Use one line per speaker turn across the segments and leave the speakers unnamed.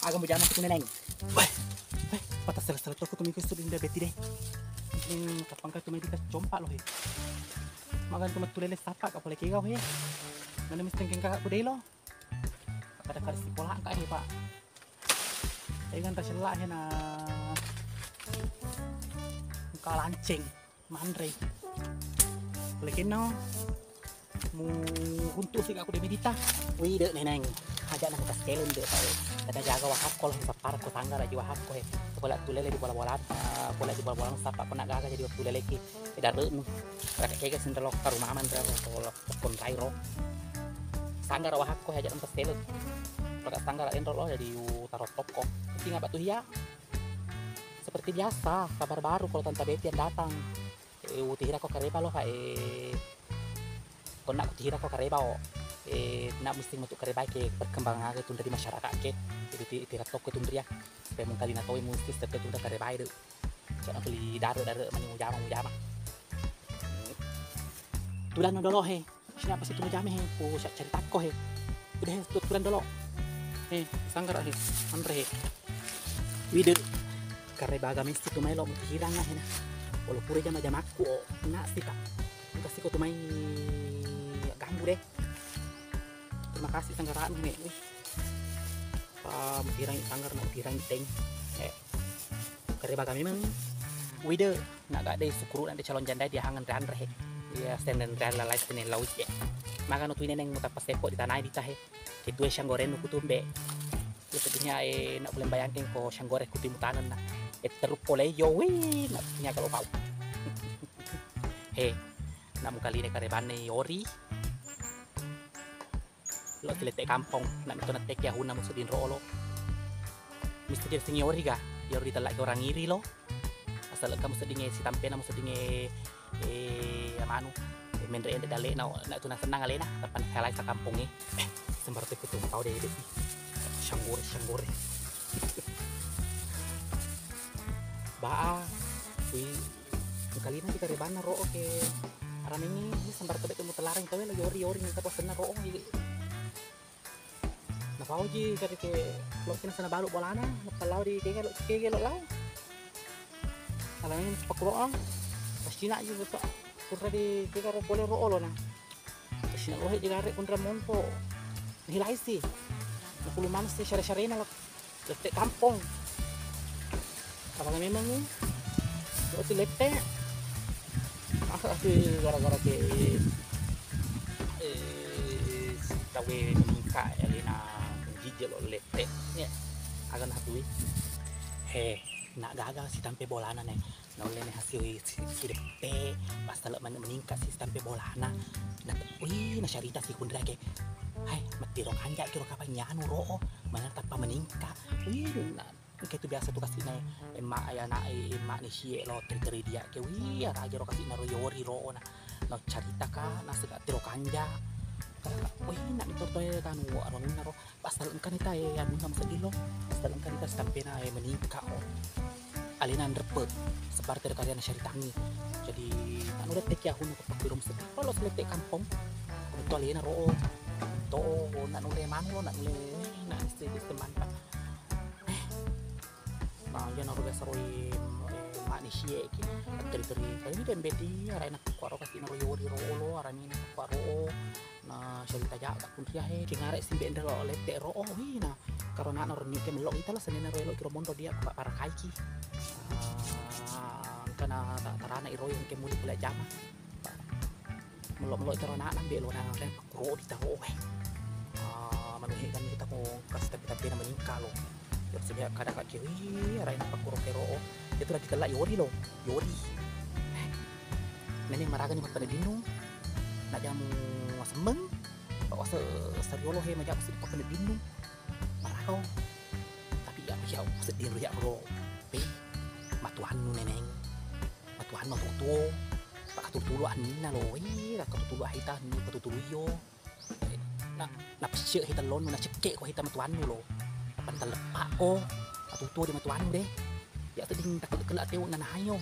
Agak mau jalan ke neneng. Weh, patah salah toko tu mikir sudah beti deh. Ini kapan kau tu kita compak loh he. Makan tu matulele sapa kau boleh kau he. Mana mesti kakak aku deh lo. Kada kasi pola ka he pak. Dengan tak selak he na. Kalancing, mandre. Boleh kena. Mu untuk sih aku demedita. Wih dek neneng. Ajak nak kaskelun dek pak. Kada jaga wahap kalau sapar ko tangga aja wahap ko he. Bola tulele di bola-bola, bola di bola-bola sapa ko nak gaga jadi tulele ki. Tidak reu. Kada keke sendelo ka rumah aman kalau kon rairo. Sanggar wahap ko ajak nak kaskelun. Pada sanggar endro lo jadi taruh toko. Mesti ngapa tuh ya? Seperti biasa, kabar baru kalau Tante Betty yang datang. Utihira ko kareba lo ka kau nak utihira ko kareba o. Nak mesti untuk kareba ke perkembangan ke tunda di masyarakat ke. Jadi tira toko tunda ya. Supaya mungkin na tahu mesti setiap tunda kareba itu. Jangan beli daru mani mujama. Tulan dolo he. Siapa sih tu mujama he? Ku cerita ko he. Udah tulan dolo. Sanggar he. Andre he. Wider. Kareba gamis tu mai lo utihira nga he na. Walau pura jam aku nak sih kak. Kasih ko tu mai ganggu deh. Terima kasih sanggaraan nih. Mutirang sanggar nak mutirang teng. Kareba kami memang wide nak gak ada sukuru nanti calon janda dia hangan randre he. Ya stand dan lalai stand laut ya. Maka no tuinen yang mutak paseko di tanah di tahe. Kedua syanggorenu kutumbe. Ya tadinya nak boleh bayangin ko syanggore kutimutanan na. Terus pole yo wih nak punya kalau mau. He, nak mukali ne karebane yori. Lo selete kampung nak mito natek ya huna musudin rolo. Mesti dia sing yori ga. Yori talak orang iri lo. Asal kamu sedinge si tampena musudinge amanu. Mendre ende dale nak tuna senang alena tapan kalai sa kampung sembar te kutung tau deh. Syanggore. Baa, wih, kali nanti karebana roo ke aram ini sambar tebet temu telarang tahu lagi ori nih tapi sana roo gitu. Napau ji kali ke lo kena sana balu bolana, napalau di kege lo lau. Kalau ini pakro pasti nak juga betul. Kurang di kege ro boleh roo lo na. Pasti nak lo juga rek kontra monpo. Hilai sih. Napulu manas sih syare-syare na lo. Letek kampung. Apakah memang nih? Lo si lete, gara-gara ke tawe meningkat elina jijil lo lete, ya akan hatui. He, nak gagal si tampe bolana nih, nolene hasil si lete, pas telak meningkat si tampe bolana, nak, wih, nasyarita si kundra ke, hai, mati rok hanja kiro kapan nyanu roo, mana tanpa meningkat, wih, kayak itu biasa tuh kasih na emak ayah na emak nih sih lo teri dia kayak wih ada aja lo kasih na royori ro na lo cerita kan na segak tero kanja wih nak itu tuh kan orang na ro pas dalam kan kita ya nuna masa dilo pas dalam kan kita sampai na menikah oh alina nderpet seperti dari karya cerita nih jadi kan udah tek ya hunu kepak birum sedih kalau selesai kampung itu alina ro to nak nule mana lo nak nule nak istri teman yan orang biasa roi manusia ki teri kali ini dembeti arena kuaro kasih naro yori rolo arani kuaro na cerita jaga pun dia he kingare simbe ndelo lete ro wi na karena naro ni ke melok itala senena ro kiro mondo dia para kaiki kana tarana iro yang ke muli pula jama melok karena anak belo na ren kuro di taro manusia kan kita mau kasih kita pena meningkah lo sedia kadang kaki wih arah ini pakuro kero itu lagi kelak yori nenek maraga nih pada dinu nak jamu semeng bawa seriolo he majak sih pada dinu maraga tapi ya sedih ya bro matuhan nu neneng matuhan no tuh pak tutulu anina lo wih lah tutulu hita nu tutulu yo na psik hita lon na cekek ko hita matuhan nu lo pantal lepak ko atuto di matuan deh ya tadi takut kelak tewak na nahayo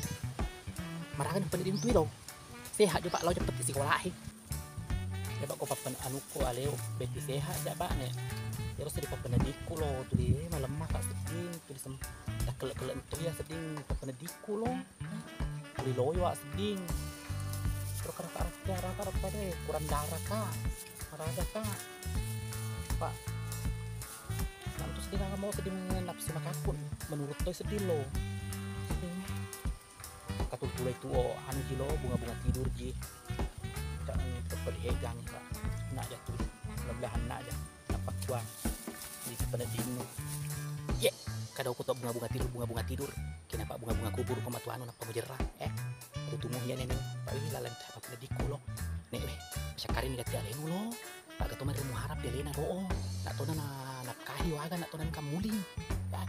maragan pandin tu lo sehat jo pak lo cepet di sekolah he ya pak ko papan anu ko aleo beti sehat ja pak ne terus di papan diku lo tu di malam mak sem dah kelak itu ya seding penediku lo beli loyo seding terus rata deh kurang darah kak rada kak pak nah itu sedih nggak mau sedih nafsu makakun menurut tôi sedih lo sedih katul tulai itu anu ji lo bunga tidur ji jangan terpedegang kak nak jatuh lebih nak aja nampak gua di peneding ye kadang aku tak bunga tidur kenapa bunga kubur kau matu anu napa mujerah aku tumuhnya nenek pak ini lalan apa penediku lo nek weh syakarin gati alenu lo agak tuh mereka harap dia lena doa nak tahu nak kayu agak nak tahu kamuling ya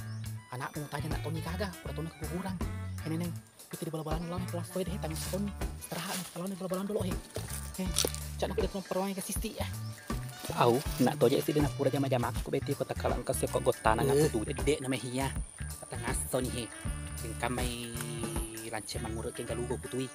anakmu tanya nak tahu nikah agak udah tahu nak kuburan neneng kita di bala-balan lo kelas kowe deh tangis tahun istirahat kalau nih bala-balan dulu cak nak kita perwangi ke sisti ya au nak tahu aja sih dia nak pura jama-jama aku beti kota kalang ke kok gotana ngaku tuh gede namanya hiya kata ngaso nih singkamai ranceman murut yang galugo kutui